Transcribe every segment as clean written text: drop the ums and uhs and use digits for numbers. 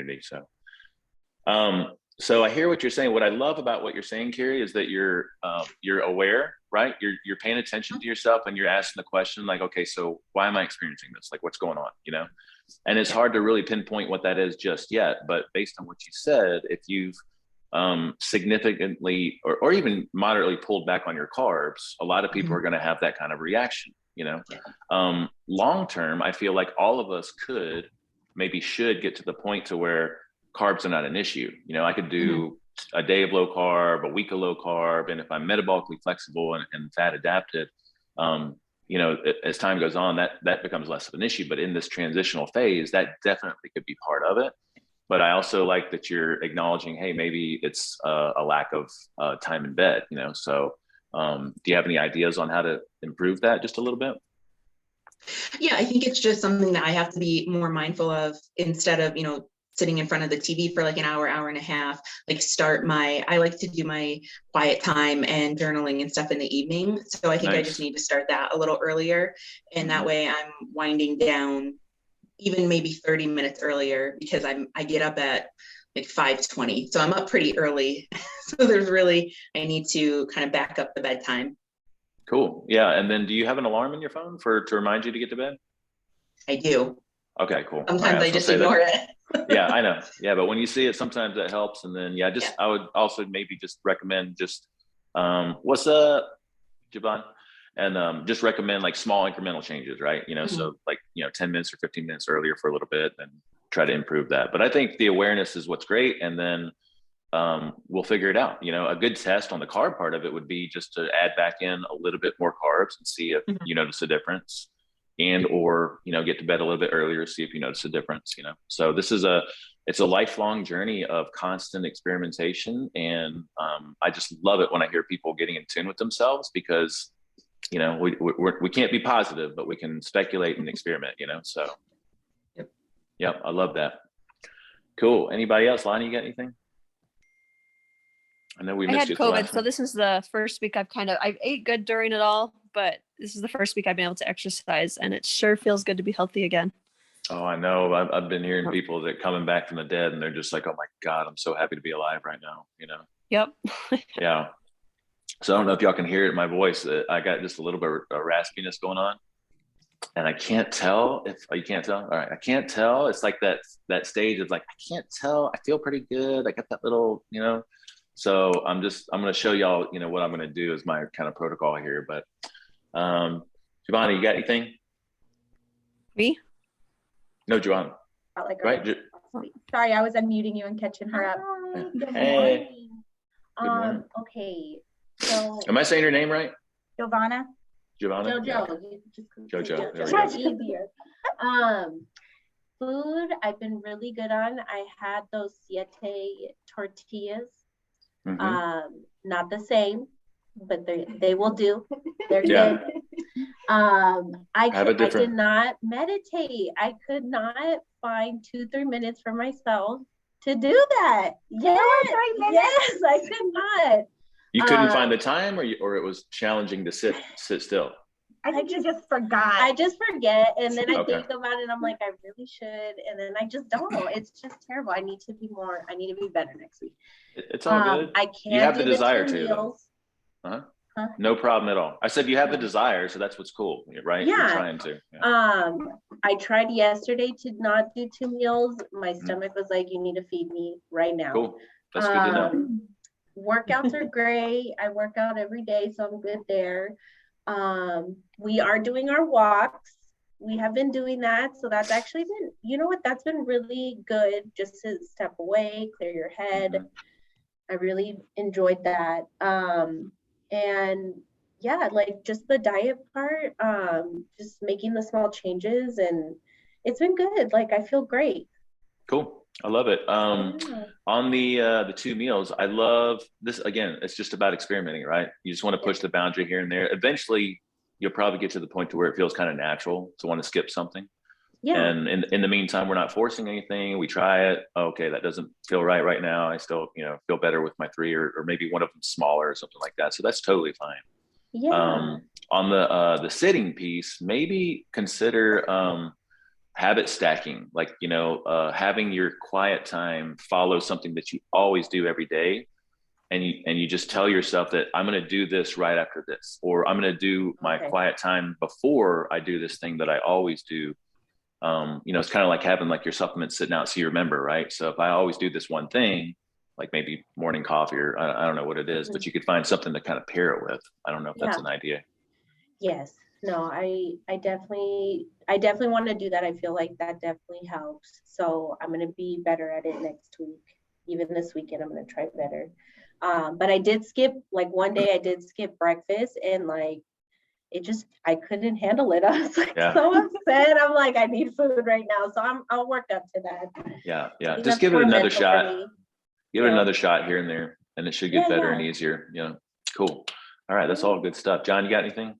community. So I hear what you're saying. What I love about what you're saying, Carrie, is that you're aware, right? You're paying attention to yourself, and you're asking the question like, okay, so why am I experiencing this? Like, what's going on? And it's hard to really pinpoint what that is just yet. But based on what you said, if you've significantly or even moderately pulled back on your carbs, a lot of people are going to have that kind of reaction. Long term, I feel like all of us should get to the point to where carbs are not an issue. I could do a day of low carb, a week of low carb, and if I'm metabolically flexible and fat adapted, as time goes on, that becomes less of an issue. But in this transitional phase, that definitely could be part of it. But I also like that you're acknowledging, hey, maybe it's a lack of time in bed. So do you have any ideas on how to improve that just a little bit? Yeah, I think it's just something that I have to be more mindful of, instead of, sitting in front of the TV for like an hour and a half, I like to do my quiet time and journaling and stuff in the evening. So I think I just need to start that a little earlier. And that way I'm winding down even maybe 30 minutes earlier, because I get up at like 5:20. So I'm up pretty early. So I need to kind of back up the bedtime. Cool. Yeah. And then do you have an alarm in your phone to remind you to get to bed? I do. Okay, cool. Sometimes I just ignore it. Yeah, I know. Yeah, but when you see it, sometimes that helps. And then, I would also maybe just recommend what's up, Javon? And just recommend like small incremental changes, right? So like, 10 minutes or 15 minutes earlier for a little bit, and try to improve that. But I think the awareness is what's great. And then we'll figure it out. A good test on the carb part of it would be just to add back in a little bit more carbs and see if you notice a difference. Or get to bed a little bit earlier, see if you notice a difference. So this is it's a lifelong journey of constant experimentation, and I just love it when I hear people getting in tune with themselves, because we can't be positive, but we can speculate and experiment. So yep, I love that. Cool. Anybody else? Lonnie, you got anything? I know we missed I had you COVID, so this is the first week I ate good during it all, but this is the first week I've been able to exercise, and it sure feels good to be healthy again. Oh, I know. I've been hearing people that coming back from the dead, and they're just like, oh my God, I'm so happy to be alive right now. Yep. Yeah. So I don't know if y'all can hear it in my voice. I got just a little bit of raspiness going on, and I can't tell if you can't tell. All right. I can't tell. It's like that stage of like, I can't tell. I feel pretty good. I got that little, so I'm going to show y'all, what I'm going to do is my kind of protocol here. But Giovanni, you got anything? Me? No, Giovanni. Right? Sorry, I was unmuting you and catching her up. Hey. Good morning. Okay. So am I saying your name right? Giovanna? Jojo. Yeah. Jojo. It's much easier. Food I've been really good on. I had those siete tortillas. Not the same, but they will do. They're good. I did not meditate. I could not find 2-3 minutes for myself to do that. Yes, I could not. You couldn't find the time, or it was challenging to sit still? I think you just forgot. I just forget, and then I think about it, and I'm like, I really should, and then I just don't. It's just terrible. I need to be better next week. It's all good. I can't. You have the desire to. Huh? No problem at all. I said you have the desire, so that's what's cool, right? Yeah. You're trying to. Yeah. I tried yesterday to not do 2 meals. My stomach was like, you need to feed me right now. Cool. That's good to know. Workouts are great. I work out every day, so I'm good there. We are doing our walks. We have been doing that. So that's actually been, that's been really good, just to step away, clear your head. I really enjoyed that. And yeah, like just the diet part, just making the small changes, and it's been good. Like, I feel great. Cool. I love it. On the 2 meals, I love this. Again, it's just about experimenting, right? You just want to push the boundary here and there. Eventually, you'll probably get to the point to where it feels kind of natural to want to skip something. Yeah. And in the meantime, we're not forcing anything. We try it. Okay, that doesn't feel right now. I still, feel better with my 3, or maybe one of them smaller or something like that. So that's totally fine. Yeah. On the sitting piece, maybe consider habit stacking, like, having your quiet time follow something that you always do every day. And you just tell yourself that I'm going to do this right after this, or I'm going to do my quiet time before I do this thing that I always do. It's kind of like having like your supplements sitting out so you remember, right? So if I always do this one thing, like maybe morning coffee, or I don't know what it is, but you could find something to kind of pair it with. I don't know if that's an idea. Yes. No, I definitely want to do that. I feel like that definitely helps. So I'm going to be better at it next week. Even this weekend, I'm going to try better. But I did skip, like one day I did skip breakfast, and like, I couldn't handle it. I was like so upset. I'm like, I need food right now. So I'll work up to that. Yeah. Just give it another shot. Give it another shot here and there, and it should get better and easier. Cool. All right. That's all good stuff. John, you got anything?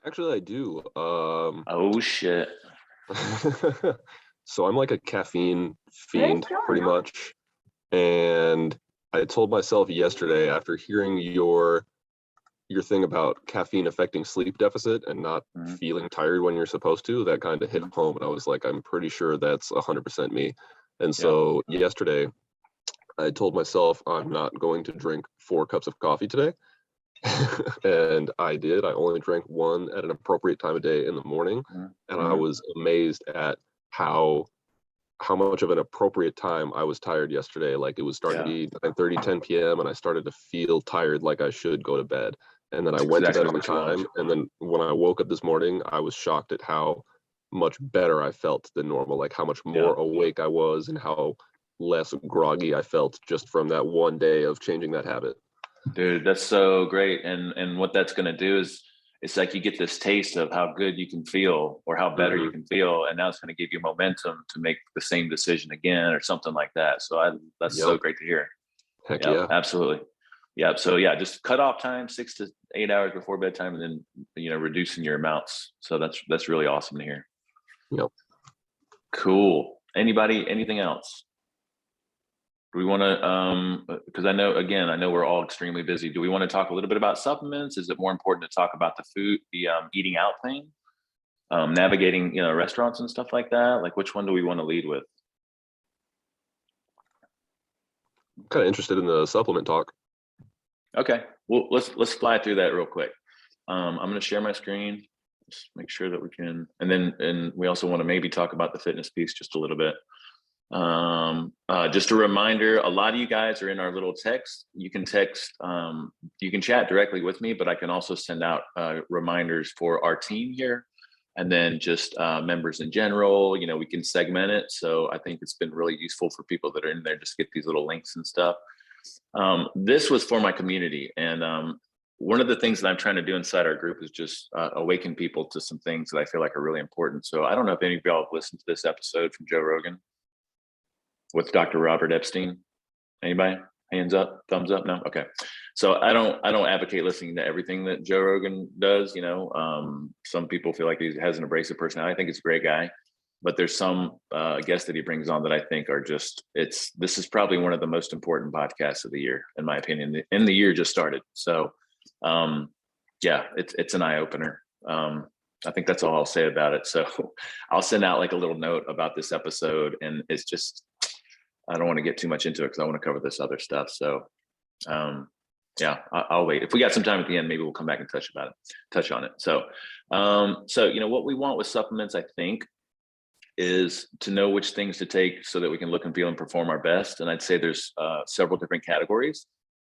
Actually, I do. Oh shit. So I'm like a caffeine fiend pretty much. And I told myself yesterday, after hearing your thing about caffeine affecting sleep deficit and not feeling tired when you're supposed to, that kind of hit home. And I was like, I'm pretty sure that's 100% me. And so yesterday I told myself I'm not going to drink 4 cups of coffee today. And I did. I only drank one at an appropriate time of day in the morning. And I was amazed at how much of an appropriate time I was tired yesterday. Like, it was starting to be 9:30, 10 p.m. and I started to feel tired, like I should go to bed. And then I went to bed on time. And then when I woke up this morning, I was shocked at how much better I felt than normal, like how much more awake I was and how less groggy I felt just from that one day of changing that habit. Dude, that's so great. And what that's going to do is, it's like you get this taste of how good you can feel, or how better you can feel. And now it's going to give you momentum to make the same decision again, or something like that. So that's so great to hear. Heck yeah. Absolutely. Yeah. So just cut off time 6 to 8 hours before bedtime, and then, reducing your amounts. So that's really awesome to hear. Yep. Cool. Anything else? Do we want to, because I know we're all extremely busy. Do we want to talk a little bit about supplements? Is it more important to talk about the food, the eating out thing, navigating, restaurants and stuff like that? Like, which one do we want to lead with? I'm kind of interested in the supplement talk. Okay, well, let's fly through that real quick. I'm going to share my screen. Just make sure that we can, and we also want to maybe talk about the fitness piece just a little bit. Just a reminder, a lot of you guys are in our little text. You can text, you can chat directly with me, but I can also send out reminders for our team here, and then just members in general. We can segment it. So I think it's been really useful for people that are in there, just get these little links and stuff. This was for my community, and one of the things that I'm trying to do inside our group is just awaken people to some things that I feel like are really important. So I don't know if any of y'all have listened to this episode from Joe Rogan with Dr. Robert Epstein. Anybody? Hands up, thumbs up? No? Okay. So I don't advocate listening to everything that Joe Rogan does. Some people feel like he has an abrasive personality. I think he's a great guy, but there's some guests that he brings on that I think are just, this is probably one of the most important podcasts of the year, in my opinion. And the year just started. So it's an eye opener. I think that's all I'll say about it. So I'll send out like a little note about this episode, and it's just, I don't want to get too much into it because I want to cover this other stuff. So I'll wait. If we got some time at the end, maybe we'll come back and touch on it. So what we want with supplements, I think, is to know which things to take so that we can look and feel and perform our best. And I'd say there's several different categories.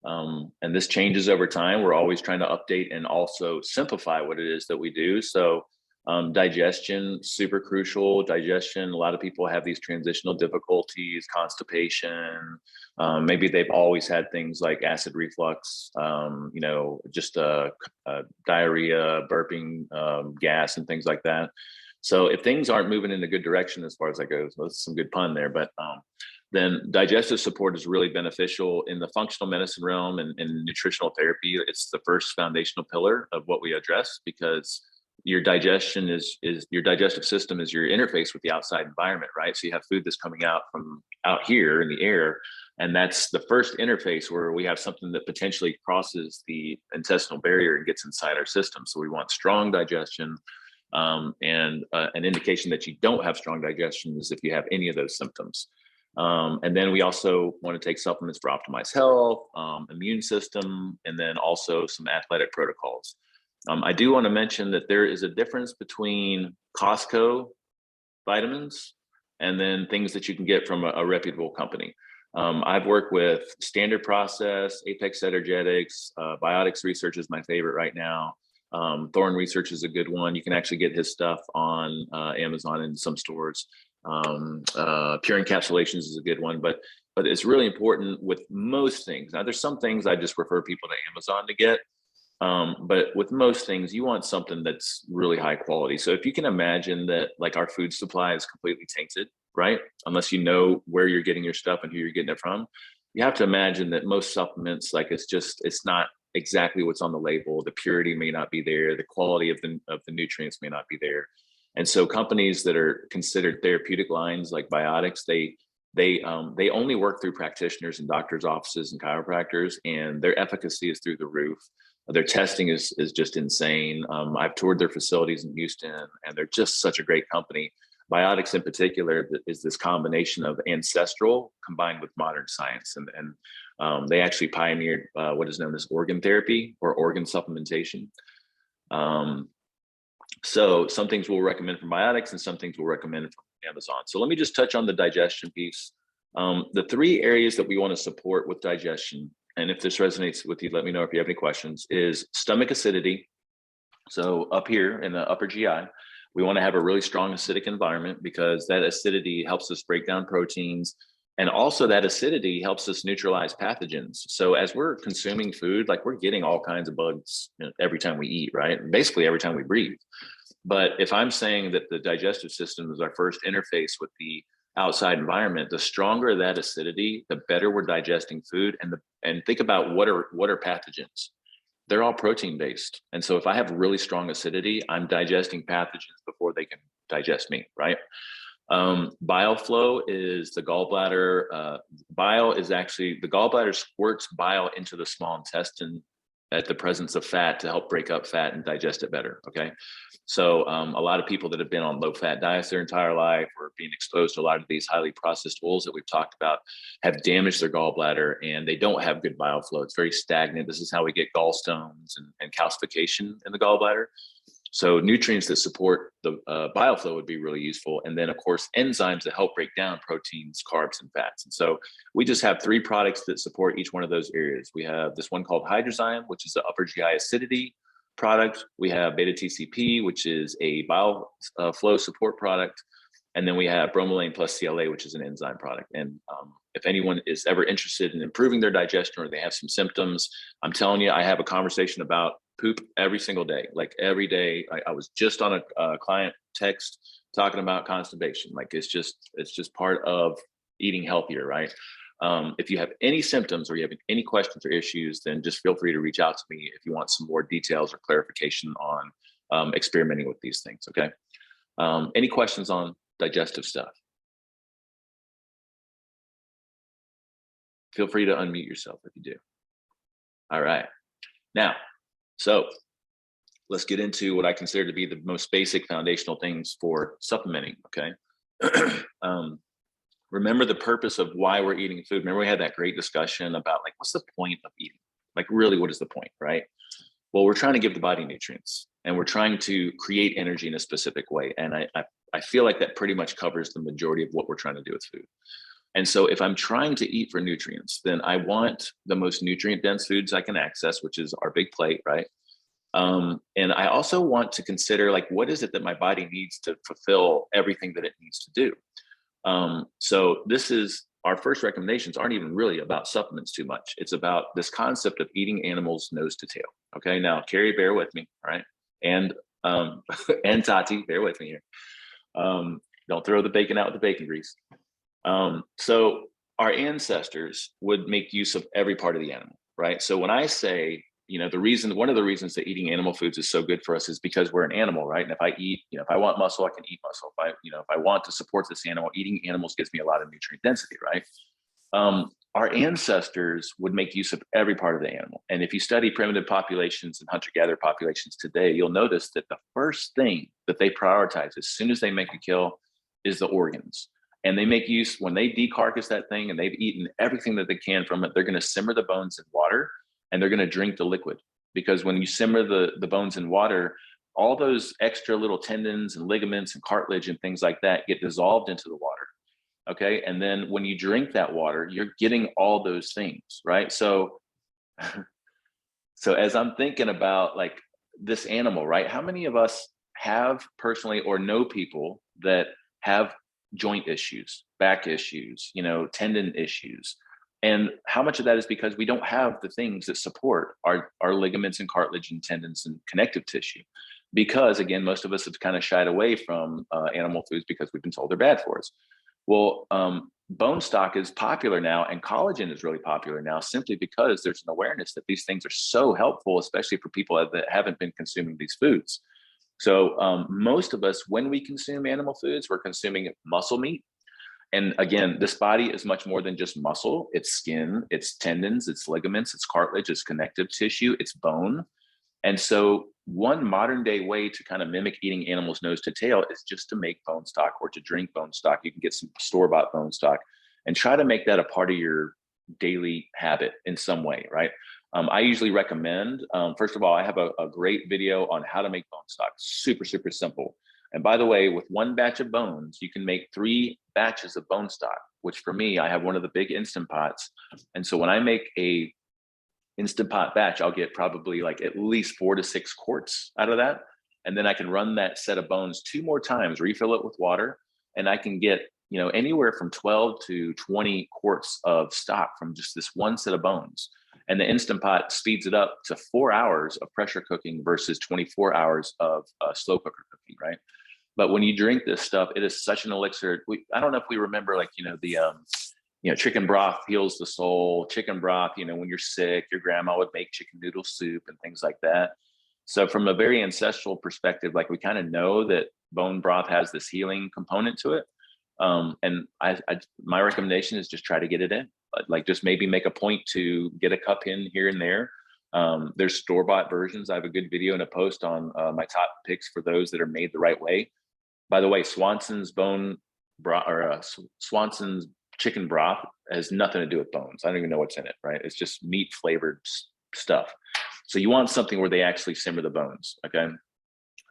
And this changes over time. We're always trying to update and also simplify what it is that we do. So digestion, super crucial. Digestion, a lot of people have these transitional difficulties, constipation. Maybe they've always had things like acid reflux, just diarrhea, burping, gas, and things like that. So if things aren't moving in a good direction as far as that goes, well, that's some good pun there, but then digestive support is really beneficial in the functional medicine realm and nutritional therapy. It's the first foundational pillar of what we address, because your digestion your digestive system is your interface with the outside environment, right? So you have food that's coming out from out here in the air, and that's the first interface where we have something that potentially crosses the intestinal barrier and gets inside our system. So we want strong digestion. And an indication that you don't have strong digestion is if you have any of those symptoms. And then we also want to take supplements for optimized health, immune system, and then also some athletic protocols. I do want to mention that there is a difference between Costco vitamins and then things that you can get from a reputable company. I've worked with Standard Process, Apex Energetics, Biotics Research is my favorite right now. Thorne Research is a good one. You can actually get his stuff on Amazon and some stores. Pure Encapsulations is a good one, but it's really important with most things. Now, there's some things I just refer people to Amazon to get, but with most things, you want something that's really high quality. So if you can imagine that, like, our food supply is completely tainted, right? Unless you know where you're getting your stuff and who you're getting it from, you have to imagine that most supplements, like, it's not exactly what's on the label. The purity may not be there. The quality of the nutrients may not be there. And so companies that are considered therapeutic lines like Biotics, they only work through practitioners and doctors' offices and chiropractors, and their efficacy is through the roof. Their testing is just insane. I've toured their facilities in Houston, and they're just such a great company. Biotics in particular is this combination of ancestral combined with modern science. And they actually pioneered what is known as organ therapy or organ supplementation. So some things we'll recommend from Biotics and some things we'll recommend from Amazon. So let me just touch on the digestion piece. The 3 areas that we want to support with digestion, and if this resonates with you, let me know if you have any questions, is stomach acidity. So up here in the upper GI, we want to have a really strong acidic environment because that acidity helps us break down proteins. And also that acidity helps us neutralize pathogens. So as we're consuming food, like, we're getting all kinds of bugs every time we eat, right? Basically every time we breathe. But if I'm saying that the digestive system is our first interface with the outside environment, the stronger that acidity, the better we're digesting food. And think about what are pathogens? They're all protein based. And so if I have really strong acidity, I'm digesting pathogens before they can digest me, right? Bile flow is the gallbladder. Bile is actually, the gallbladder squirts bile into the small intestine at the presence of fat to help break up fat and digest it better, okay? So a lot of people that have been on low-fat diets their entire life or being exposed to a lot of these highly processed oils that we've talked about have damaged their gallbladder, and they don't have good bile flow. It's very stagnant. This is how we get gallstones and calcification in the gallbladder. So nutrients that support the bile flow would be really useful. And then, of course, enzymes that help break down proteins, carbs, and fats. And so we just have 3 products that support each one of those areas. We have this one called Hydrozyme, which is the upper GI acidity product. We have beta TCP, which is a bile flow support product. And then we have bromelain plus CLA, which is an enzyme product. And if anyone is ever interested in improving their digestion or they have some symptoms, I'm telling you, I have a conversation about poop every single day. Like, every day. I was just on a client text talking about constipation. Like, it's just part of eating healthier, right? If you have any symptoms or you have any questions or issues, then just feel free to reach out to me if you want some more details or clarification on experimenting with these things, okay? Any questions on digestive stuff? Feel free to unmute yourself if you do. All right. Now, so let's get into what I consider to be the most basic foundational things for supplementing, okay? Remember the purpose of why we're eating food. Remember we had that great discussion about, like, what's the point of eating? Like, really, what is the point, right? Well, we're trying to give the body nutrients, and we're trying to create energy in a specific way. And I feel like that pretty much covers the majority of what we're trying to do with food. And so if I'm trying to eat for nutrients, then I want the most nutrient dense foods I can access, which is our big plate, right? And I also want to consider, like, what is it that my body needs to fulfill everything that it needs to do? So this is, our first recommendations aren't even really about supplements too much. It's about this concept of eating animals nose to tail. Okay, now Carrie, bear with me, all right? And and Tati, bear with me here. Don't throw the bacon out with the bacon grease. So our ancestors would make use of every part of the animal, right? So when I say, one of the reasons that eating animal foods is so good for us is because we're an animal, right? And if I eat, if I want muscle, I can eat muscle. If I want to support this animal, eating animals gives me a lot of nutrient density, right? our ancestors would make use of every part of the animal. And if you study primitive populations and hunter-gatherer populations today, you'll notice that the first thing that they prioritize as soon as they make a kill is the organs. And they make use, when they decarcass that thing and they've eaten everything that they can from it, they're going to simmer the bones in water and they're going to drink the liquid. Because when you simmer the bones in water, all those extra little tendons and ligaments and cartilage and things like that get dissolved into the water. Okay. And then when you drink that water, you're getting all those things, right? So as I'm thinking about like this animal, right? How many of us have personally or know people that have joint issues, back issues, tendon issues? And how much of that is because we don't have the things that support our ligaments and cartilage and tendons and connective tissue? Because again, most of us have kind of shied away from animal foods because we've been told they're bad for us. Well, bone stock is popular now, and collagen is really popular now simply because there's an awareness that these things are so helpful, especially for people that haven't been consuming these foods. So most of us, when we consume animal foods, we're consuming muscle meat. And again, this body is much more than just muscle. It's skin, it's tendons, it's ligaments, it's cartilage, it's connective tissue, it's bone. And so one modern day way to kind of mimic eating animals nose to tail is just to make bone stock or to drink bone stock. You can get some store-bought bone stock and try to make that a part of your daily habit in some way, right? I usually recommend, first of all, I have a great video on how to make bone stock, super, super simple. And by the way, with one batch of bones, you can make 3 batches of bone stock, which for me, I have one of the big Instant Pots. And so when I make a Instant Pot batch, I'll get probably like at least 4 to 6 quarts out of that. And then I can run that set of bones 2 more times, refill it with water, and I can get, anywhere from 12 to 20 quarts of stock from just this one set of bones. And the Instant Pot speeds it up to 4 hours of pressure cooking versus 24 hours of slow cooker cooking, right? But when you drink this stuff, it is such an elixir. I don't know if we remember, like, chicken broth heals the soul. Chicken broth, when you're sick, your grandma would make chicken noodle soup and things like that. So from a very ancestral perspective, like, we kind of know that bone broth has this healing component to it. And my recommendation is just try to get it in. Like, just maybe make a point to get a cup in here and there. There's store-bought versions. I have a good video and a post on my top picks for those that are made the right way. By the way, Swanson's bone broth or Swanson's chicken broth has nothing to do with bones. I don't even know what's in it, right? It's just meat flavored stuff. So you want something where they actually simmer the bones, okay?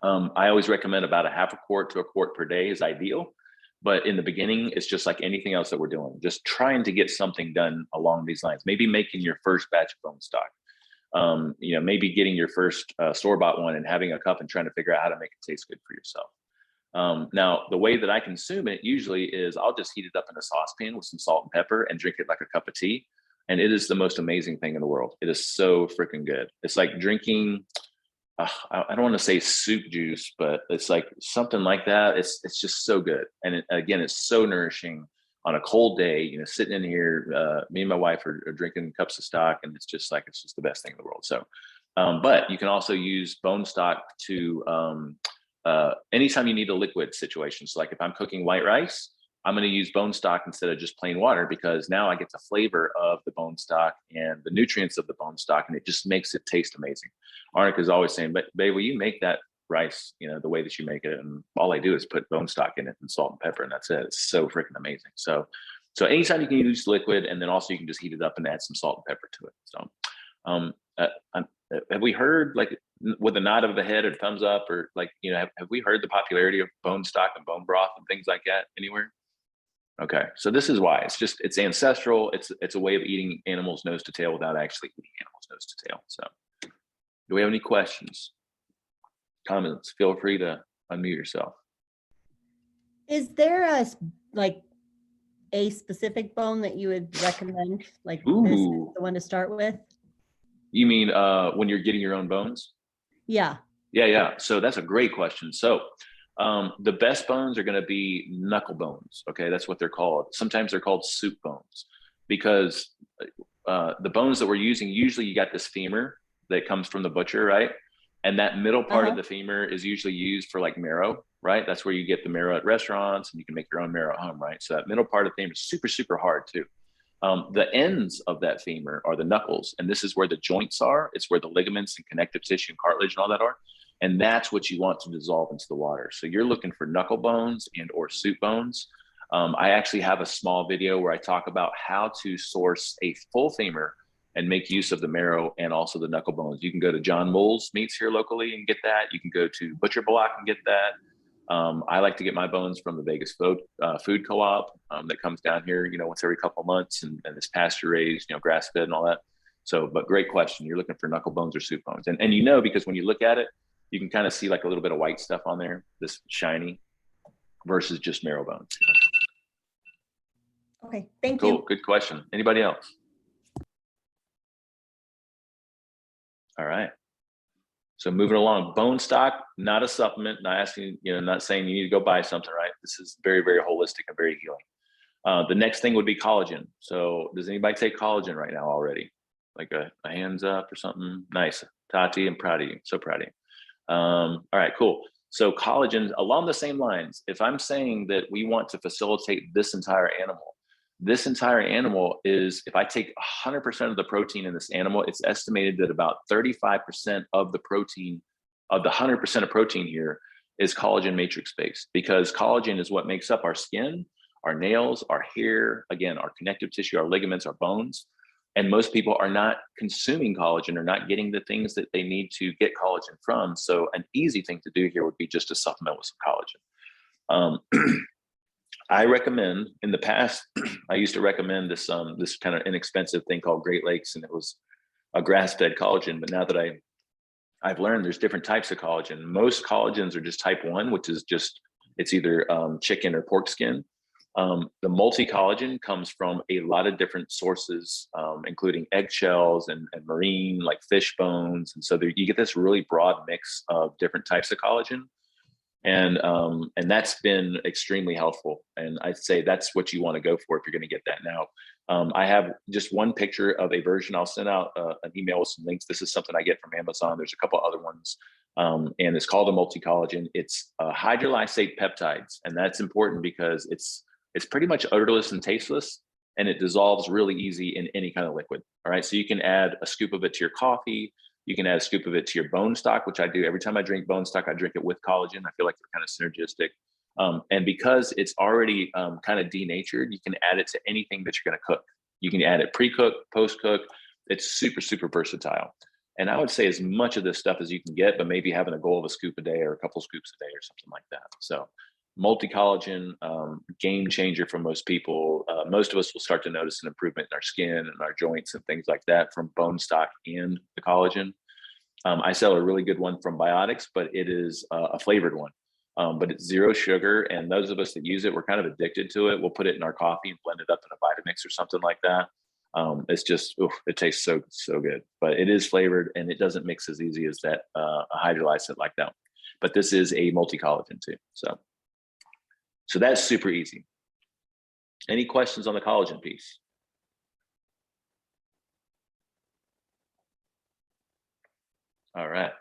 I always recommend about a half a quart to a quart per day is ideal. But in the beginning, it's just like anything else that we're doing, just trying to get something done along these lines. Maybe making your first batch of bone stock, maybe getting your first store-bought one and having a cup and trying to figure out how to make it taste good for yourself. Now, the way that I consume it usually is I'll just heat it up in a saucepan with some salt and pepper and drink it like a cup of tea. And it is the most amazing thing in the world. It is so freaking good. It's like drinking, I don't want to say soup juice, but it's like something like that. It's just so good. And again, it's so nourishing on a cold day, sitting in here, me and my wife are drinking cups of stock, and it's just the best thing in the world. So, but you can also use bone stock to, anytime you need a liquid situation. So like if I'm cooking white rice, I'm going to use bone stock instead of just plain water, because now I get the flavor of the bone stock and the nutrients of the bone stock, and it just makes it taste amazing. Arnica is always saying, but babe, will you make that rice, the way that you make it? And all I do is put bone stock in it and salt and pepper, and that's it. It's so freaking amazing. So anytime you can use liquid, and then also you can just heat it up and add some salt and pepper to it. So have we heard, like, with a nod of the head or thumbs up, or like, have we heard the popularity of bone stock and bone broth and things like that anywhere? Okay, so this is why. It's ancestral. It's a way of eating animals nose to tail without actually eating animals nose to tail. So do we have any questions, comments? Feel free to unmute yourself. Is there a specific bone that you would recommend? Like, this is the one to start with? You mean when you're getting your own bones? Yeah. Yeah. So that's a great question. So the best bones are going to be knuckle bones. Okay, that's what they're called. Sometimes they're called soup bones, because the bones that we're using, usually you got this femur that comes from the butcher, right? And that middle part of the femur is usually used for like marrow, right? That's where you get the marrow at restaurants, and you can make your own marrow at home, right? So that middle part of the femur is super, super hard too. The ends of that femur are the knuckles, and this is where the joints are. It's where the ligaments and connective tissue and cartilage and all that are. And that's what you want to dissolve into the water. So you're looking for knuckle bones and or soup bones. I actually have a small video where I talk about how to source a full femur and make use of the marrow and also the knuckle bones. You can go to John Mull's Meats here locally and get that. You can go to Butcher Block and get that. I like to get my bones from the Vegas food co-op that comes down here, you know, once every couple of months, and it's pasture raised, you know, grass fed and all that. So, but great question. You're looking for knuckle bones or soup bones. And you know, because when you look at it, you can kind of see like a little bit of white stuff on there, this shiny, versus just marrow bones. Okay, thank Cool, you. good question. Anybody else? All right. So moving along, bone stock, not a supplement, not asking, you know, not saying you need to go buy something, right? This is very, very holistic and very healing. The next thing would be collagen. So does anybody take collagen right now already? Like a hands up or something? Nice. Tati, I'm proud of you. So proud of you. All right, cool. So collagen, along the same lines, if I'm saying that we want to facilitate this entire animal is, if I take 100% of the protein in this animal, it's estimated that about 35% of the protein, of the 100% of protein here, is collagen matrix based, because collagen is what makes up our skin, our nails, our hair, again, our connective tissue, our ligaments, our bones. And most people are not consuming collagen or not getting the things that they need to get collagen from. So an easy thing to do here would be just to supplement with some collagen. I recommend, in the past, I used to recommend this kind of inexpensive thing called Great Lakes, and it was a grass-fed collagen. But now that I've learned there's different types of collagen. Most collagens are just type 1, which is just, it's either chicken or pork skin. The multi-collagen comes from a lot of different sources, including eggshells and marine, like fish bones. And so you get this really broad mix of different types of collagen. And that's been extremely helpful. And I'd say that's what you want to go for if you're going to get that now. I have just one picture of a version. I'll send out an email with some links. This is something I get from Amazon. There's a couple other ones. And it's called a multi-collagen. It's hydrolysate peptides. And that's important because it's pretty much odorless and tasteless, and it dissolves really easy in any kind of liquid. All right. So you can add a scoop of it to your coffee. You can add a scoop of it to your bone stock, which I do. Every time I drink bone stock, I drink it with collagen. I feel like they're kind of synergistic. And because it's already kind of denatured, you can add it to anything that you're going to cook. You can add it pre-cook, post-cook. It's super, super versatile. And I would say as much of this stuff as you can get, but maybe having a goal of a scoop a day or a couple scoops a day or something like that. So multi-collagen, game changer for most people. Most of us will start to notice an improvement in our skin and our joints and things like that from bone stock and the collagen. I sell a really good one from Biotics, but it is a flavored one. But it's 0 sugar. And those of us that use it, we're kind of addicted to it. We'll put it in our coffee and blend it up in a Vitamix or something like that. It's just, it tastes so good. But it is flavored and it doesn't mix as easy as that a hydrolysate like that. But this is a multi-collagen too. So that's super easy. Any questions on the collagen piece? All right.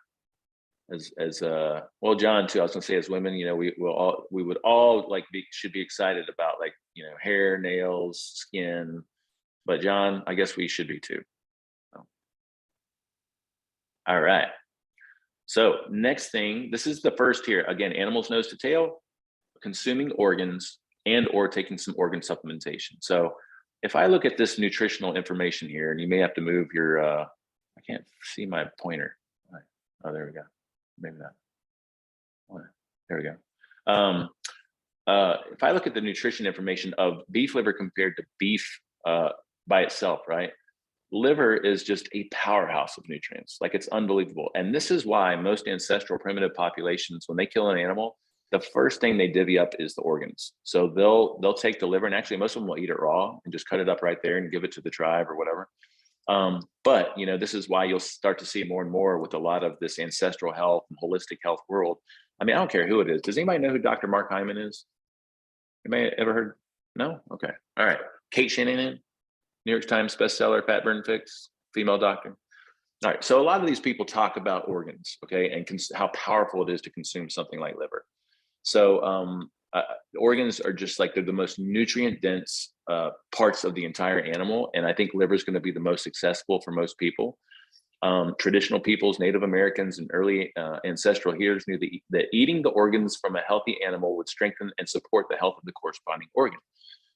Well, John too, I was gonna say, as women, you know, we would all should be excited about, like, you know, hair, nails, skin, but John, I guess we should be too. So. All right. So next thing, this is the first here. Again, animals nose to tail, consuming organs and or taking some organ supplementation. So if I look at this nutritional information here, and you may have to move your, I can't see my pointer. Oh, there we go. Maybe not. There we go. If I look at the nutrition information of beef liver compared to beef by itself, right? Liver is just a powerhouse of nutrients. Like, it's unbelievable. And this is why most ancestral primitive populations, when they kill an animal, the first thing they divvy up is the organs. So they'll take the liver, and actually most of them will eat it raw and just cut it up right there and give it to the tribe or whatever. But, you know, this is why you'll start to see more and more with a lot of this ancestral health and holistic health world. I mean, I don't care who it is. Does anybody know who Dr. Mark Hyman is? Anybody ever heard? No? Okay. All right. Kate Shanahan, New York Times bestseller, fat burn fix, female doctor. All right. So a lot of these people talk about organs, okay, and how powerful it is to consume something like liver. So organs are just like, they're the most nutrient dense parts of the entire animal. And I think liver is going to be the most accessible for most people. Traditional peoples, Native Americans, and early ancestral healers knew that eating the organs from a healthy animal would strengthen and support the health of the corresponding organ.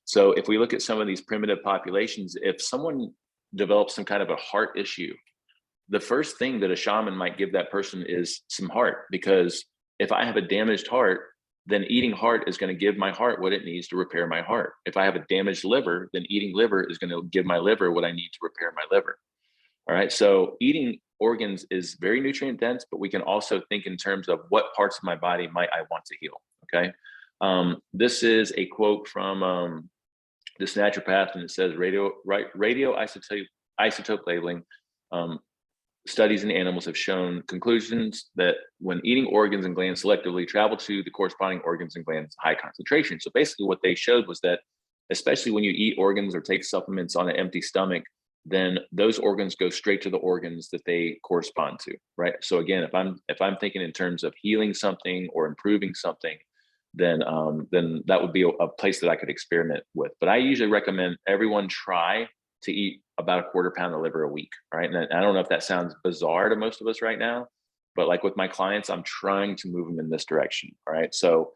So if we look at some of these primitive populations, if someone develops some kind of a heart issue, the first thing that a shaman might give that person is some heart, because if I have a damaged heart, then eating heart is going to give my heart what it needs to repair my heart. If I have a damaged liver, then eating liver is going to give my liver what I need to repair my liver. All right. So eating organs is very nutrient dense, but we can also think in terms of what parts of my body might I want to heal. Okay. This is a quote from this naturopath, and it says radioisotope labeling studies in animals have shown conclusions that when eating organs and glands selectively, travel to the corresponding organs and glands high concentration. So basically what they showed was that, especially when you eat organs or take supplements on an empty stomach, then those organs go straight to the organs that they correspond to, right? So again, if I'm thinking in terms of healing something or improving something, then that would be a place that I could experiment with. But I usually recommend everyone try to eat about a 1/4 pound of liver a week, right? And I don't know if that sounds bizarre to most of us right now, but like with my clients, I'm trying to move them in this direction, all right? So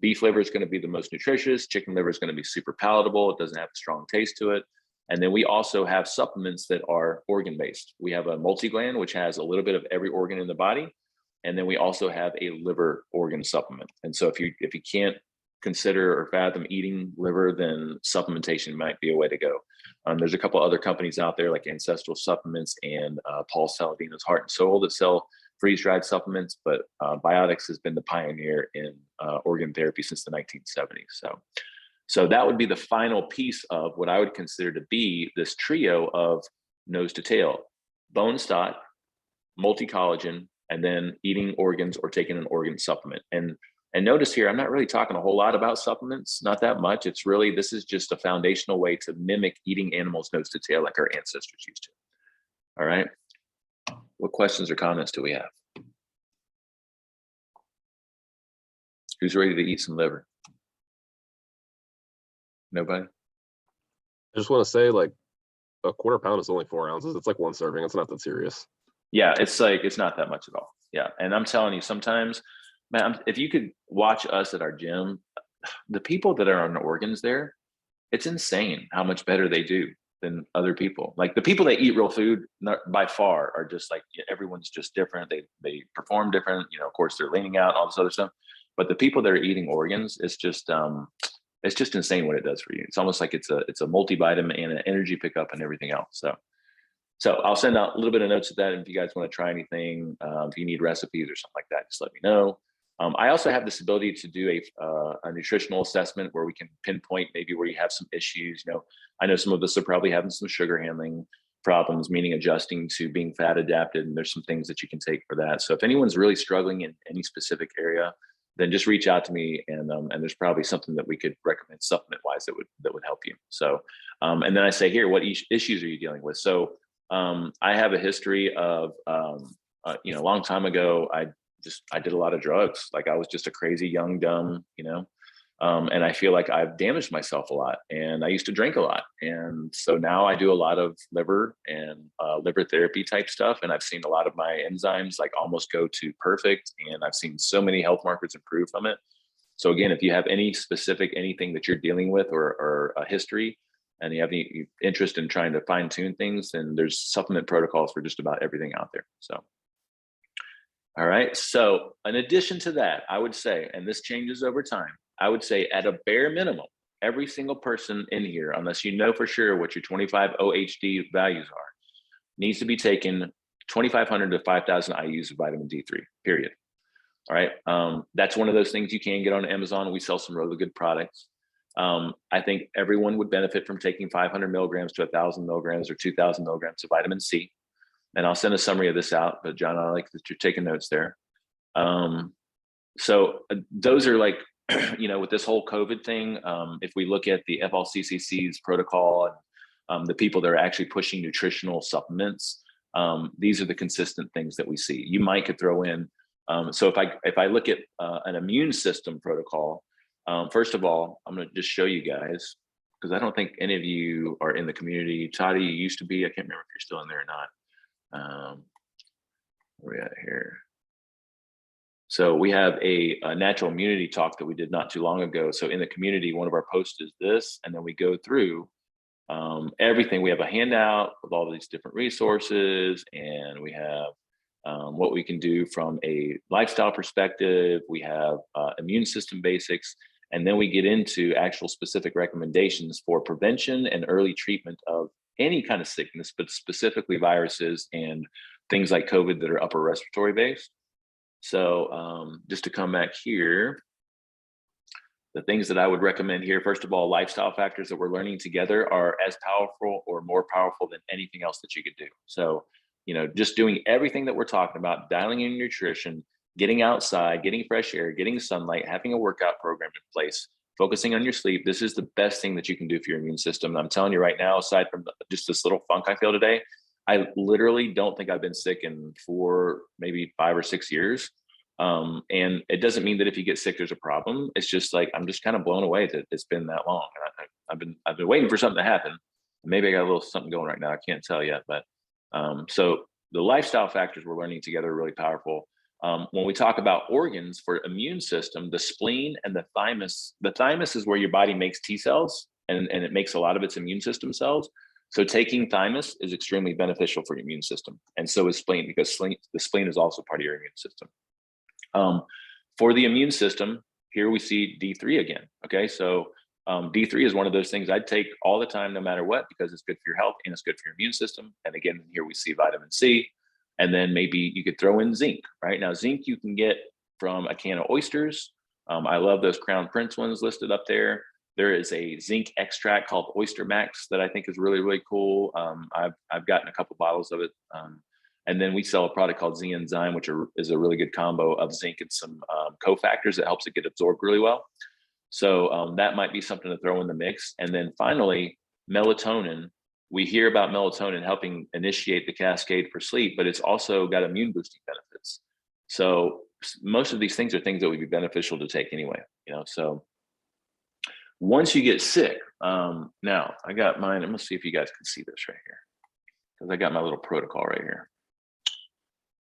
beef liver is going to be the most nutritious. Chicken liver is going to be super palatable. It doesn't have a strong taste to it. And then we also have supplements that are organ-based. We have a multi-gland, which has a little bit of every organ in the body. And then we also have a liver organ supplement. And so if you can't consider or fathom eating liver, then supplementation might be a way to go. There's a couple other companies out there like Ancestral Supplements and Paul Saladino's Heart and Soul that sell freeze-dried supplements, but Biotics has been the pioneer in organ therapy since the 1970s. So that would be the final piece of what I would consider to be this trio of nose to tail: bone stock, multi-collagen, and then eating organs or taking an organ supplement. And notice here, I'm not really talking a whole lot about supplements, not that much. It's really, this is just a foundational way to mimic eating animals nose to tail like our ancestors used to. All right. What questions or comments do we have? Who's ready to eat some liver? Nobody? I just want to say, like, a 1/4 pound is only 4 ounces. It's like 1 serving. It's not that serious. Yeah, it's not that much at all. Yeah. And I'm telling you, sometimes, man, if you could watch us at our gym, the people that are on organs there, it's insane how much better they do than other people. Like the people that eat real food, by far, are just like, everyone's just different. They perform different. You know, of course, they're leaning out, all this other stuff. But the people that are eating organs, it's just insane what it does for you. It's almost like it's a multivitamin and an energy pickup and everything else. So I'll send out a little bit of notes of that. And if you guys want to try anything, if you need recipes or something like that, just let me know. I also have this ability to do a nutritional assessment where we can pinpoint maybe where you have some issues. You know, I know some of us are probably having some sugar handling problems, meaning adjusting to being fat adapted. And there's some things that you can take for that. So if anyone's really struggling in any specific area, then just reach out to me, and there's probably something that we could recommend supplement wise that would help you. So, and then I say here, what issues are you dealing with? So I have a history of, a long time ago, I did a lot of drugs. Like I was just a crazy young dumb, and I feel like I've damaged myself a lot, and I used to drink a lot. And so now I do a lot of liver and liver therapy type stuff. And I've seen a lot of my enzymes like almost go to perfect. And I've seen so many health markers improve from it. So again, if you have any specific, anything that you're dealing with or a history, and you have any interest in trying to fine tune things, then there's supplement protocols for just about everything out there. So, all right. So in addition to that, I would say, and this changes over time, I would say at a bare minimum, every single person in here, unless you know for sure what your 25 OHD values are, needs to be taking 2,500 to 5,000 IUs of vitamin D3, period. All right. That's one of those things you can get on Amazon. We sell some really good products. I think everyone would benefit from taking 500 milligrams to 1,000 milligrams or 2,000 milligrams of vitamin C. And I'll send a summary of this out, but John, I like that you're taking notes there. So those are like, with this whole COVID thing, if we look at the FLCCC's protocol and the people that are actually pushing nutritional supplements, these are the consistent things that we see. You might could throw in, so if I look at an immune system protocol, First of all, I'm going to just show you guys, because I don't think any of you are in the community. Toddy, you used to be. I can't remember if you're still in there or not. Where are we at here? So we have a natural immunity talk that we did not too long ago. So in the community, one of our posts is this, and then we go through everything. We have a handout of all these different resources, and we have what we can do from a lifestyle perspective. We have immune system basics, and then we get into actual specific recommendations for prevention and early treatment of any kind of sickness, but specifically viruses and things like COVID that are upper respiratory based. So just to come back here, the things that I would recommend here, first of all, lifestyle factors that we're learning together are as powerful or more powerful than anything else that you could do. So, you know, just doing everything that we're talking about, dialing in nutrition, getting outside, getting fresh air, getting sunlight, having a workout program in place, focusing on your sleep. This is the best thing that you can do for your immune system. And I'm telling you right now, aside from just this little funk I feel today, I literally don't think I've been sick in 4, maybe 5 or 6 years. And it doesn't mean that if you get sick, there's a problem. It's just like, I'm just kind of blown away that it's been that long. And I've been waiting for something to happen. Maybe I got a little something going right now. I can't tell yet, but so the lifestyle factors we're learning together are really powerful. When we talk about organs for immune system, the spleen and the thymus is where your body makes T cells, and it makes a lot of its immune system cells. So taking thymus is extremely beneficial for your immune system. And so is spleen, because the spleen is also part of your immune system. For the immune system, here we see D3 again. Okay, so D3 is one of those things I'd take all the time, no matter what, because it's good for your health and it's good for your immune system. And again, here we see vitamin C, and then maybe you could throw in zinc. Right now, zinc you can get from a can of oysters. I love those Crown Prince ones listed up there. There is a zinc extract called Oyster Max that I think is really, really cool. I've gotten a couple bottles of it. And then we sell a product called Z Enzyme, which is a really good combo of zinc and some cofactors that helps it get absorbed really well. So that might be something to throw in the mix. And then finally, melatonin. We hear about melatonin helping initiate the cascade for sleep, but it's also got immune boosting benefits. So most of these things are things that would be beneficial to take anyway, you know. So once you get sick, now I got mine. I'm gonna see if you guys can see this right here, because I got my little protocol right here.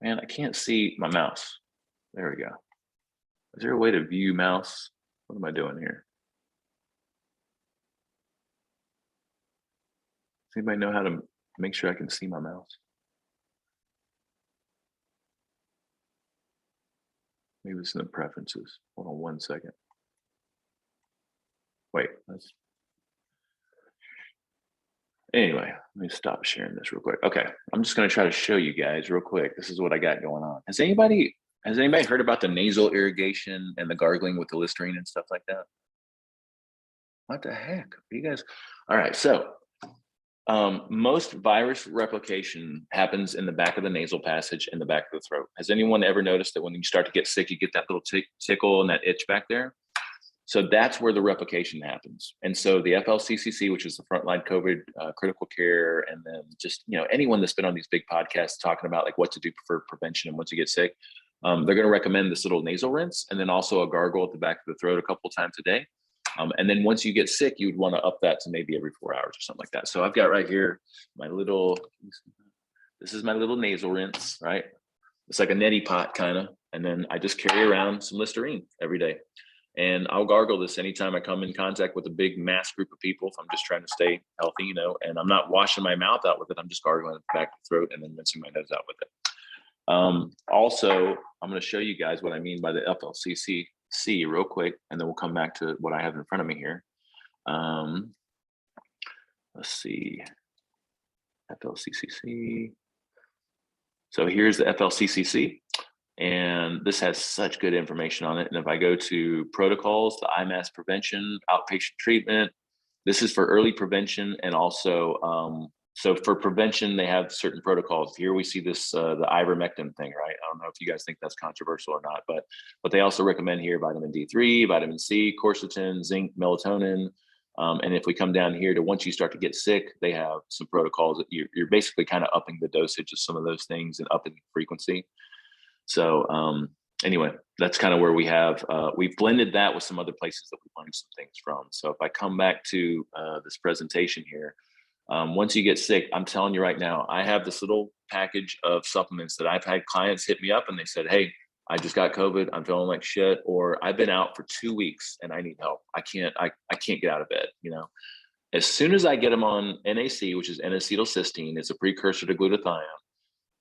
Man, I can't see my mouse. There we go. Is there a way to view mouse? What am I doing here? Does anybody know how to make sure I can see my mouse? Maybe it's in the preferences. Hold on one second. Wait, anyway, let me stop sharing this real quick. Okay, I'm just gonna try to show you guys real quick. This is what I got going on. Has anybody heard about the nasal irrigation and the gargling with the Listerine and stuff like that? What the heck? Are you guys? All right, so most virus replication happens in the back of the nasal passage and the back of the throat. Has anyone ever noticed that when you start to get sick, you get that little tickle and that itch back there? So that's where the replication happens. And so the FLCCC, which is the Frontline COVID Critical Care, and then just, you know, anyone that's been on these big podcasts talking about like what to do for prevention and once you get sick, they're going to recommend this little nasal rinse and then also a gargle at the back of the throat a couple of times a day. And then once you get sick, you'd want to up that to maybe every 4 hours or something like that. So I've got right here my little, this is my little nasal rinse, right? It's like a neti pot kind of. And then I just carry around some Listerine every day. And I'll gargle this anytime I come in contact with a big mass group of people. If I'm just trying to stay healthy, you know, and I'm not washing my mouth out with it. I'm just gargling it back to the throat and then rinsing my nose out with it. Also, I'm going to show you guys what I mean by the FLCCC real quick, and then we'll come back to what I have in front of me here. Let's see, FLCCC. So here's the FLCCC. And this has such good information on it. And if I go to protocols, the IMAS prevention, outpatient treatment, this is for early prevention. And also, so for prevention, they have certain protocols. Here we see this, the ivermectin thing, right? I don't know if you guys think that's controversial or not, but they also recommend here vitamin D3, vitamin C, quercetin, zinc, melatonin. And if we come down here to once you start to get sick, they have some protocols that you're basically kind of upping the dosage of some of those things and upping the frequency. So anyway, that's kind of where we have, we've blended that with some other places that we learned some things from. So if I come back to this presentation here, once you get sick, I'm telling you right now, I have this little package of supplements that I've had clients hit me up and they said, hey, I just got COVID, I'm feeling like shit, or I've been out for 2 weeks and I need help. I can't get out of bed, you know. As soon as I get them on NAC, which is N-acetylcysteine, it's a precursor to glutathione,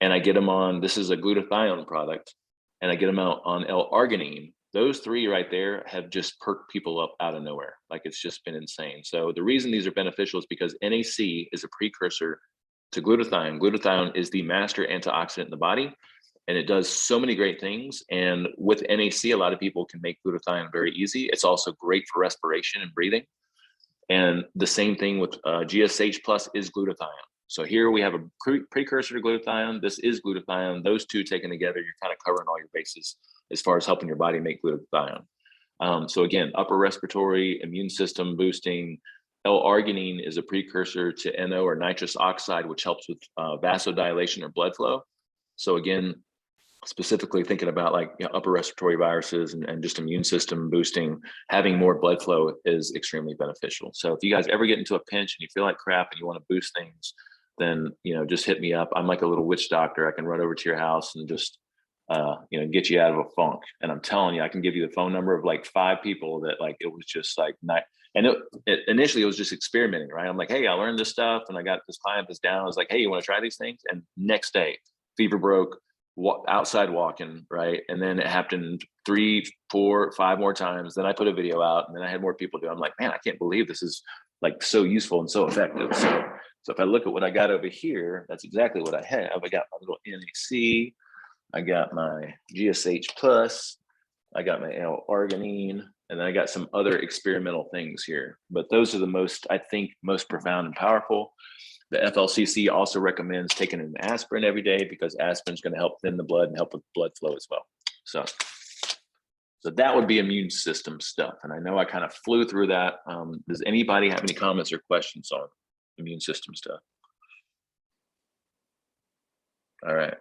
and I get them on, this is a glutathione product, and I get them out on L-arginine, those three right there have just perked people up out of nowhere. Like, it's just been insane. So the reason these are beneficial is because NAC is a precursor to glutathione. Glutathione is the master antioxidant in the body, and it does so many great things. And with NAC, a lot of people can make glutathione very easy. It's also great for respiration and breathing. And the same thing with GSH plus is glutathione. So here we have a precursor to glutathione. This is glutathione. Those two taken together, you're kind of covering all your bases as far as helping your body make glutathione. So again, upper respiratory, immune system boosting. L-arginine is a precursor to NO or nitrous oxide, which helps with vasodilation or blood flow. So again, specifically thinking about, like, you know, upper respiratory viruses and just immune system boosting, having more blood flow is extremely beneficial. So if you guys ever get into a pinch and you feel like crap and you want to boost things, then, you know, just hit me up. I'm like a little witch doctor. I can run over to your house and just, you know, get you out of a funk. And I'm telling you, I can give you the phone number of like 5 people that, like, it was just like night. And initially it was just experimenting, right? I'm like, hey, I learned this stuff and I got this client that's down. I was like, hey, you want to try these things? And next day, fever broke, outside walking, right? And then it happened 3, 4, 5 more times. Then I put a video out, and then I had more people do it. I'm like, man, I can't believe this is like so useful and so effective. So if I look at what I got over here, that's exactly what I have. I got my little NAC, I got my GSH plus, I got my L-arginine, and then I got some other experimental things here. But those are the most, I think, most profound and powerful. The FLCC also recommends taking an aspirin every day because aspirin is going to help thin the blood and help with blood flow as well. So that would be immune system stuff. And I know I kind of flew through that. Does anybody have any comments or questions on immune system stuff? All right.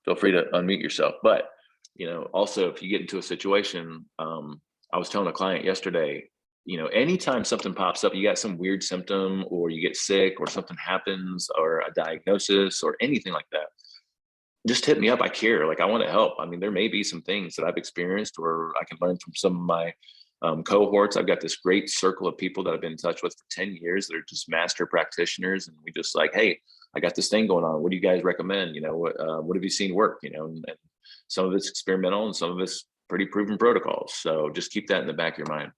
Feel free to unmute yourself. But, you know, also if you get into a situation, I was telling a client yesterday, you know, anytime something pops up, you got some weird symptom or you get sick or something happens or a diagnosis or anything like that, just hit me up. I care. Like, I want to help. I mean, there may be some things that I've experienced or I can learn from some of my cohorts. I've got this great circle of people that I've been in touch with for 10 years that are just master practitioners. And we just like, hey, I got this thing going on. What do you guys recommend? You know, what have you seen work? You know, and some of it's experimental and some of it's pretty proven protocols. So just keep that in the back of your mind.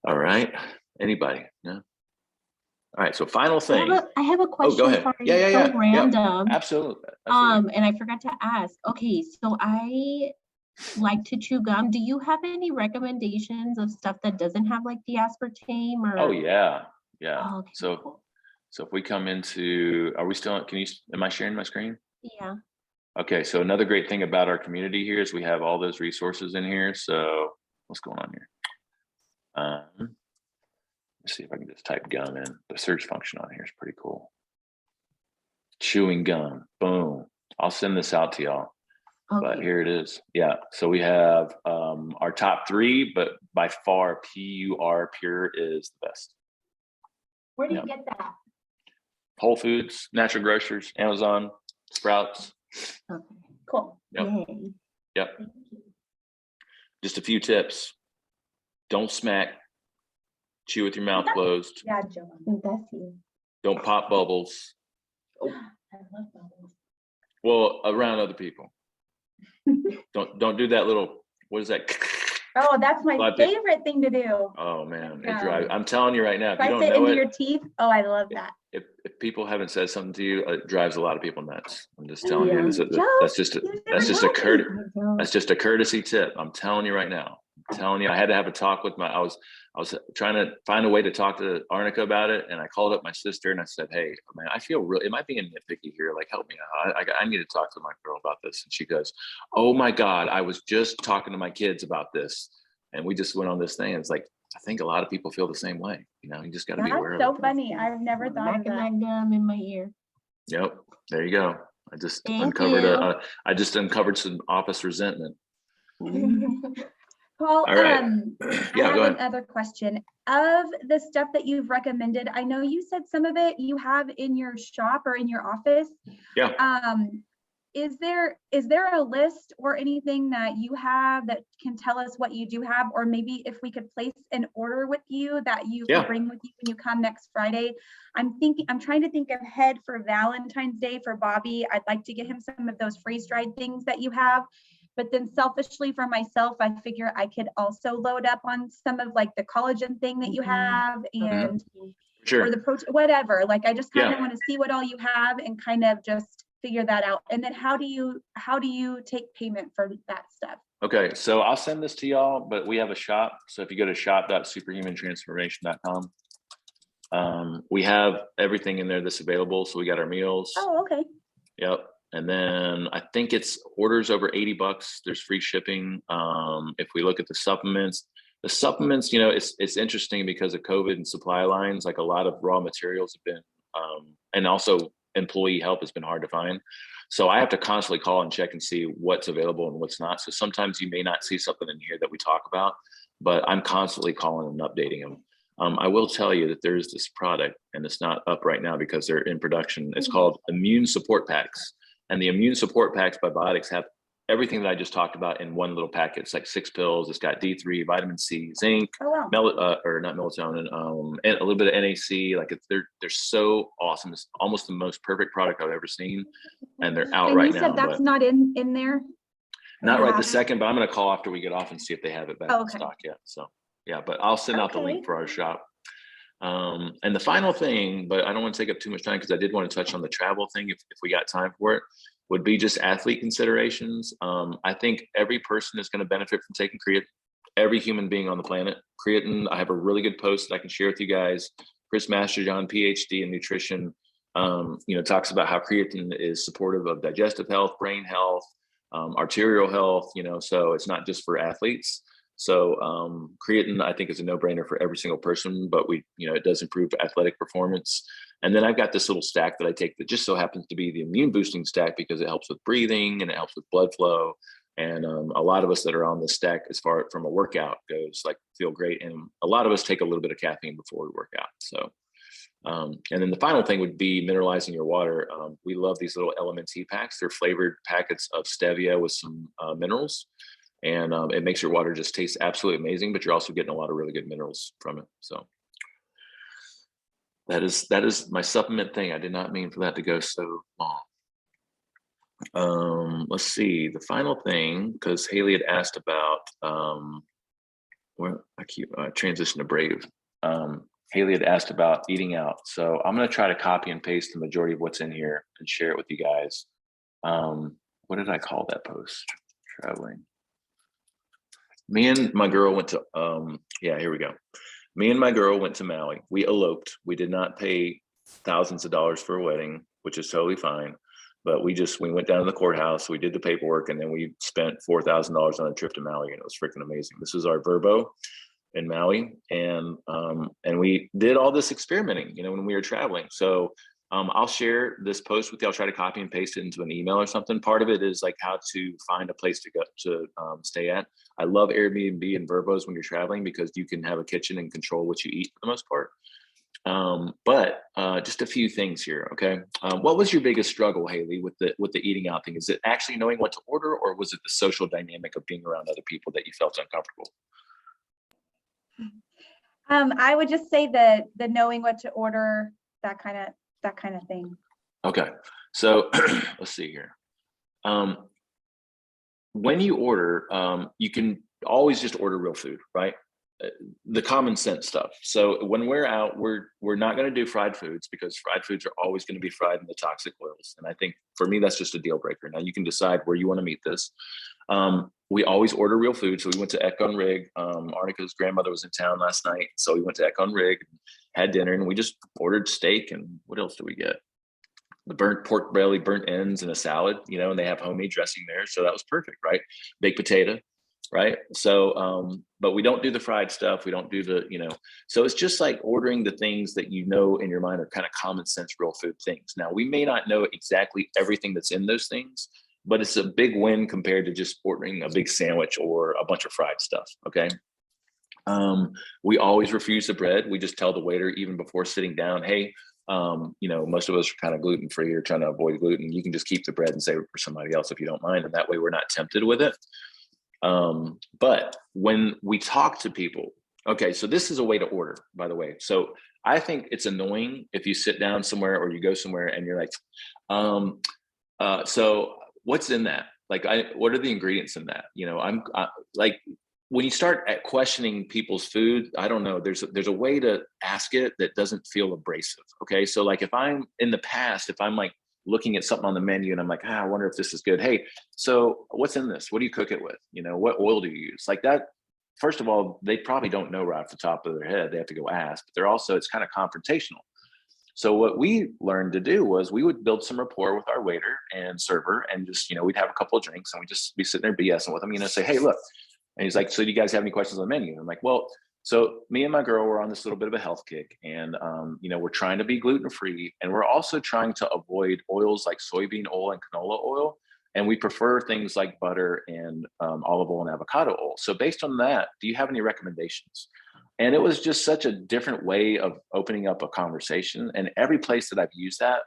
All right. Anybody? No? All right. So final thing. I have a question. Oh, go ahead. Sorry, Yeah. so random. Yep. Absolutely. And I forgot to ask. Okay, so I like to chew gum. Do you have any recommendations of stuff that doesn't have like the aspartame or? Oh yeah. Oh, okay, So cool. if we come into, are we still? Am I sharing my screen? Yeah. Okay. So another great thing about our community here is we have all those resources in here. So what's going on here? Let's see if I can just type gum in. The search function on here is pretty cool. Chewing gum, boom. I'll send this out to y'all. Okay. But here it is. Yeah. So we have our top 3, but by far PUR Pure is the best. Where do you get that? Whole Foods, Natural Grocers, Amazon, Sprouts. Okay. Cool. Yep. Yay. Yep. Just a few tips. Don't smack. Chew with your mouth closed. Yeah, Joe. I think that's you. Don't pop bubbles. Oh, I love bubbles. Well, around other people. Don't do that little, what is that? Oh, that's my favorite thing to do. Oh man, it drives. I'm telling you right now, if you don't Bite it know into it, your teeth. Oh, I love that. If people haven't said something to you, it drives a lot of people nuts. I'm just telling you, that's just a courtesy tip. I'm telling you right now. I'm telling you, I had to have a talk with I was trying to find a way to talk to Arnica about it, and I called up my sister and I said, "Hey, man, I feel real. Am I being nitpicky here? Like, help me out. I need to talk to my girl about this." And she goes, "Oh my God, I was just talking to my kids about this, and we just went on this thing." And it's like, I think a lot of people feel the same way. You know, you just got to be aware of it. That's so funny. I've never thought of that. Gum in my ear. Yep. There you go. I just Thank uncovered you. I just uncovered some office resentment. Paul, All right. I Yeah, have go ahead. another question. Of the stuff that you've recommended, I know you said some of it you have in your shop or in your office. Yeah. Is there a list or anything that you have that can tell us what you do have, or maybe if we could place an order with you that you Yeah. can bring with you when you come next Friday? I'm trying to think ahead for Valentine's Day for Bobby. I'd like to get him some of those freeze-dried things that you have. But then selfishly for myself, I figure I could also load up on some of like the collagen thing that you have and Sure. or the protein, whatever. Like I just kind of Yeah. want to see what all you have and kind of just figure that out. And then how do you take payment for that stuff? Okay, so I'll send this to y'all, but we have a shop. So if you go to shop.superhumantransformation.com, we have everything in there that's available. So we got our meals. Oh, okay. Yep. And then I think it's orders over $80. There's free shipping. If we look at the supplements, you know, it's interesting because of COVID and supply lines, like a lot of raw materials have been, and also employee help has been hard to find. So I have to constantly call and check and see what's available and what's not. So sometimes you may not see something in here that we talk about, but I'm constantly calling and updating them. I will tell you that there's this product, and it's not up right now because they're in production. It's called Immune Support Packs. And the Immune Support Packs by Biotics have everything that I just talked about in one little packet. It's like 6 pills. It's got D3, vitamin C, zinc, Oh, wow. or not melatonin, and a little bit of NAC. Like they're so awesome. It's almost the most perfect product I've ever seen, and they're out And right you now. said that's but not in there? not you right have this it? second, but I'm going to call after we get off and see if they have it back in Okay. stock yet. So yeah, but I'll send out the link Okay. for our shop. And the final thing, but I don't want to take up too much time because I did want to touch on the travel thing if we got time for it, would be just athlete considerations. I think every person is going to benefit from taking creatine, every human being on the planet. Creatine, I have a really good post that I can share with you guys. Chris Masterjohn, PhD in nutrition, you know, talks about how creatine is supportive of digestive health, brain health, arterial health, you know, so it's not just for athletes. So creatine, I think, is a no-brainer for every single person, but you know, it does improve athletic performance. And then I've got this little stack that I take that just so happens to be the immune boosting stack because it helps with breathing and it helps with blood flow. And a lot of us that are on this stack, as far from a workout goes, like feel great. And a lot of us take a little bit of caffeine before we work out. So, and then the final thing would be mineralizing your water. We love these little LMNT packs. They're flavored packets of stevia with some minerals. And it makes your water just taste absolutely amazing, but you're also getting a lot of really good minerals from it. So that is my supplement thing. I did not mean for that to go so long. Let's see, the final thing, because Haley had asked about where I keep transition to Brave. Haley had asked about eating out. So I'm going to try to copy and paste the majority of what's in here and share it with you guys. What did I call that post? Traveling. Me and my girl went to, yeah, here we go. Me and my girl went to Maui. We eloped. We did not pay thousands of dollars for a wedding, which is totally fine. But we went down to the courthouse, we did the paperwork, and then we spent $4,000 on a trip to Maui, and it was freaking amazing. This is our Verbo in Maui, and we did all this experimenting, you know, when we were traveling. So I'll share this post with you. I'll try to copy and paste it into an email or something. Part of it is like how to find a place to go to stay at. I love Airbnb and Verbos when you're traveling because you can have a kitchen and control what you eat for the most part. But just a few things here, okay? What was your biggest struggle, Haley, with the eating out thing? Is it actually knowing what to order, or was it the social dynamic of being around other people that you felt uncomfortable? I would just say the knowing what to order, that kind of thing. Okay, so let's see here. When you order, you can always just order real food, right? The common sense stuff. So when we're out, we're not going to do fried foods because fried foods are always going to be fried in the toxic oils. And I think for me, that's just a deal breaker. Now you can decide where you want to meet this. We always order real food. So we went to Econ Rig. Arnica's grandmother was in town last night. So we went to Econ Rig, had dinner, and we just ordered steak. And what else did we get? The burnt pork belly, burnt ends, and a salad, you know, and they have homemade dressing there. So that was perfect, right? Baked potato. right? So, but we don't do the fried stuff. We don't do the, so it's just like ordering the things that in your mind are kind of common sense, real food things. Now, we may not know exactly everything that's in those things, but it's a big win compared to just ordering a big sandwich or a bunch of fried stuff, okay? We always refuse the bread. We just tell the waiter even before sitting down, hey, most of us are kind of gluten-free or trying to avoid gluten. You can just keep the bread and save it for somebody else if you don't mind. And that way we're not tempted with it. But when we talk to people, okay, so this is a way to order, by the way. So I think it's annoying if you sit down somewhere or you go somewhere and you're like, so what's in that? Like, what are the ingredients in that? I'm like, when you start at questioning people's food, I don't know, there's a way to ask it that doesn't feel abrasive. Okay. So like if I'm in the past, if I'm like looking at something on the menu and I'm like, I wonder if this is good. Hey, so what's in this? What do you cook it with? What oil do you use? Like that, first of all, they probably don't know right off the top of their head. They have to go ask, but it's kind of confrontational. So what we learned to do was we would build some rapport with our waiter and server and just, we'd have a couple of drinks and we'd just be sitting there BSing with them, say, hey, look. And he's like, so do you guys have any questions on the menu? I'm like, well, so me and my girl were on this little bit of a health kick and, we're trying to be gluten-free and we're also trying to avoid oils like soybean oil and canola oil. And we prefer things like butter and olive oil and avocado oil. So based on that, do you have any recommendations? And it was just such a different way of opening up a conversation. And every place that I've used that,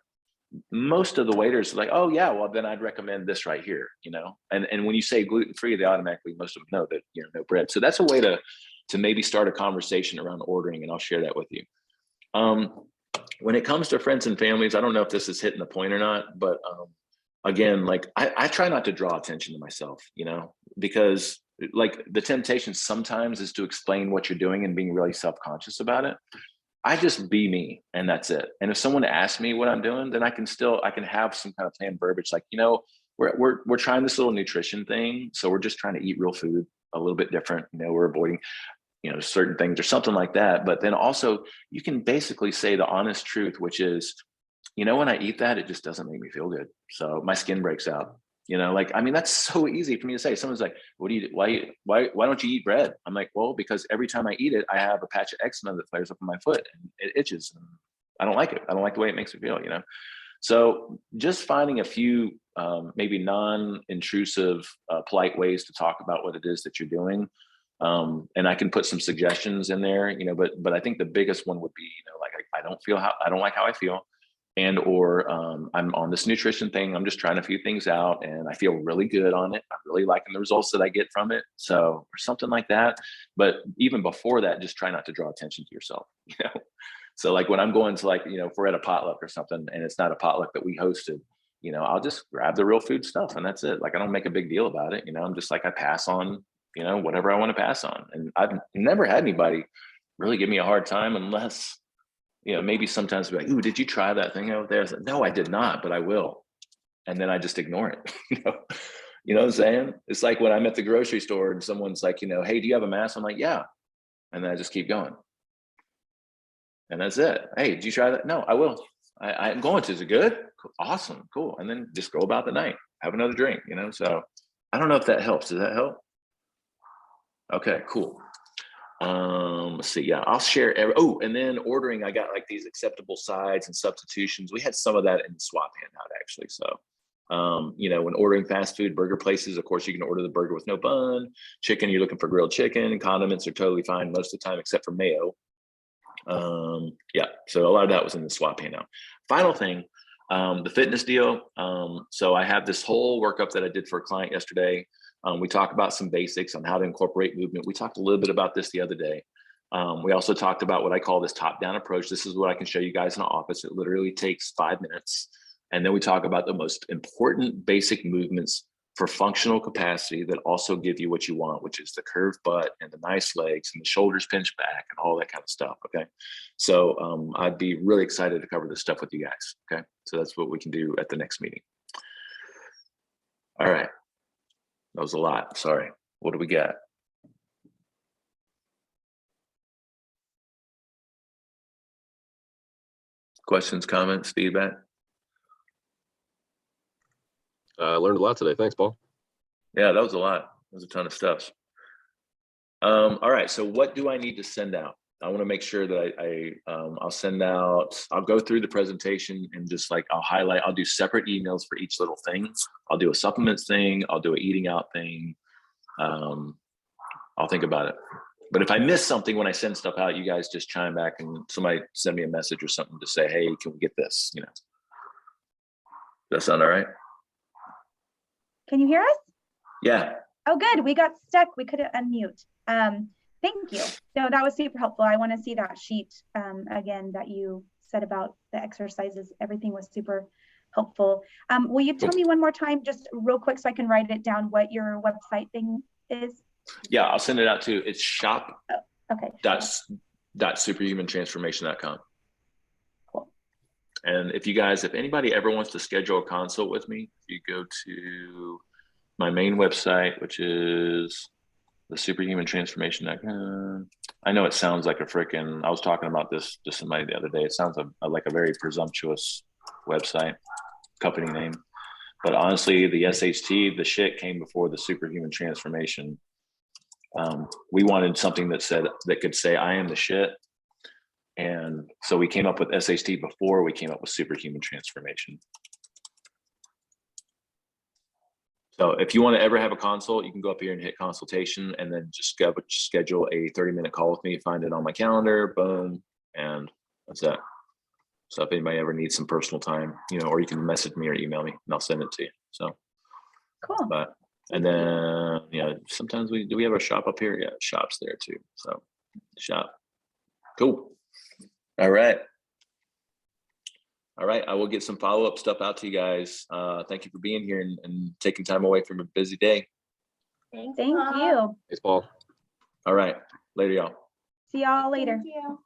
most of the waiters are like, oh yeah, well then I'd recommend this right here, and when you say gluten-free, they automatically, most of them know that, no bread. So that's a way to maybe start a conversation around ordering. And I'll share that with you. When it comes to friends and families, I don't know if this is hitting the point or not, but again, like I try not to draw attention to myself, because like the temptation sometimes is to explain what you're doing and being really self-conscious about it. I just be me and that's it. And if someone asks me what I'm doing, then I can have some kind of planned verbiage. Like, we're trying this little nutrition thing. So we're just trying to eat real food a little bit different. We're avoiding, certain things or something like that. But then also you can basically say the honest truth, which is, when I eat that, it just doesn't make me feel good. So my skin breaks out. That's so easy for me to say. Someone's like, why don't you eat bread? I'm like, well, because every time I eat it, I have a patch of eczema that flares up on my foot and it itches. And I don't like it. I don't like the way it makes me feel, So just finding a few maybe non-intrusive, polite ways to talk about what it is that you're doing. And I can put some suggestions in there, but I think the biggest one would be, I don't like how I feel. And or I'm on this nutrition thing. I'm just trying a few things out and I feel really good on it. I'm really liking the results that I get from it. So, or something like that. But even before that, just try not to draw attention to yourself, So like when I'm going to if we're at a potluck or something and it's not a potluck that we hosted, I'll just grab the real food stuff and that's it. Like I don't make a big deal about it. I'm just like, I pass on, whatever I want to pass on. And I've never had anybody really give me a hard time unless, maybe sometimes be like, ooh, did you try that thing over there? I was like, no, I did not, but I will. And then I just ignore it. You know what I'm saying? It's like when I'm at the grocery store and someone's like, hey, do you have a mask? I'm like, yeah. And then I just keep going. And that's it. Hey, did you try that? No, I will. I'm going to. Is it good? Awesome. Cool. And then just go about the night, have another drink, So I don't know if that helps. Does that help? Okay, cool. Let's see. Yeah, I'll share. And then ordering, I got like these acceptable sides and substitutions. We had some of that in the swap handout actually. So, when ordering fast food burger places, of course, you can order the burger with no bun. Chicken, you're looking for grilled chicken. Condiments are totally fine most of the time, except for mayo. Yeah. So a lot of that was in the swap handout. Final thing, the fitness deal. So I have this whole workup that I did for a client yesterday. We talked about some basics on how to incorporate movement. We talked a little bit about this the other day. We also talked about what I call this top-down approach. This is what I can show you guys in the office. It literally takes 5 minutes. And then we talk about the most important basic movements for functional capacity that also give you what you want, which is the curved butt and the nice legs and the shoulders pinched back and all that kind of stuff. Okay. So I'd be really excited to cover this stuff with you guys. Okay. So that's what we can do at the next meeting. All right. That was a lot. Sorry. What do we got? Questions, comments, feedback? I learned a lot today. Thanks, Paul. Yeah, that was a lot. That was a ton of stuff. All right, so what do I need to send out? I want to make sure that I'll send out, I'll go through the presentation and just like, I'll do separate emails for each little thing. I'll do a supplements thing. I'll do a eating out thing. I'll think about it. But if I miss something when I send stuff out, you guys just chime back and somebody send me a message or something to say, hey, can we get this? You know, does that sound all right? Can you hear us? Yeah. Oh, good. We got stuck. We couldn't unmute. Thank you. No, that was super helpful. I want to see that sheet again that you said about the exercises. Everything was super helpful. Will you tell me one more time, just real quick, so I can write it down, what your website thing is? Yeah, I'll send it out too. It's shop. Okay. .superhumantransformation.com. Cool. And if anybody ever wants to schedule a consult with me, you go to my main website, which is the superhumantransformation.com. I know it sounds like I was talking about this to somebody the other day. It sounds like a very presumptuous website, company name. But honestly, the SHT, the shit came before the superhuman transformation. We wanted something that could say, I am the shit. And so we came up with SHT before we came up with superhuman transformation. So if you want to ever have a consult, you can go up here and hit consultation and then just schedule a 30-minute call with me, find it on my calendar, boom, and that's it. So if anybody ever needs some personal time, or you can message me or email me and I'll send it to you. So cool. And then, sometimes do we have a shop up here? Yeah, shop's there too. So shop. Cool. All right. I will get some follow-up stuff out to you guys. Thank you for being here and taking time away from a busy day. Thank you. Thanks, Paul. All right. Later, y'all. See y'all later. Thank you.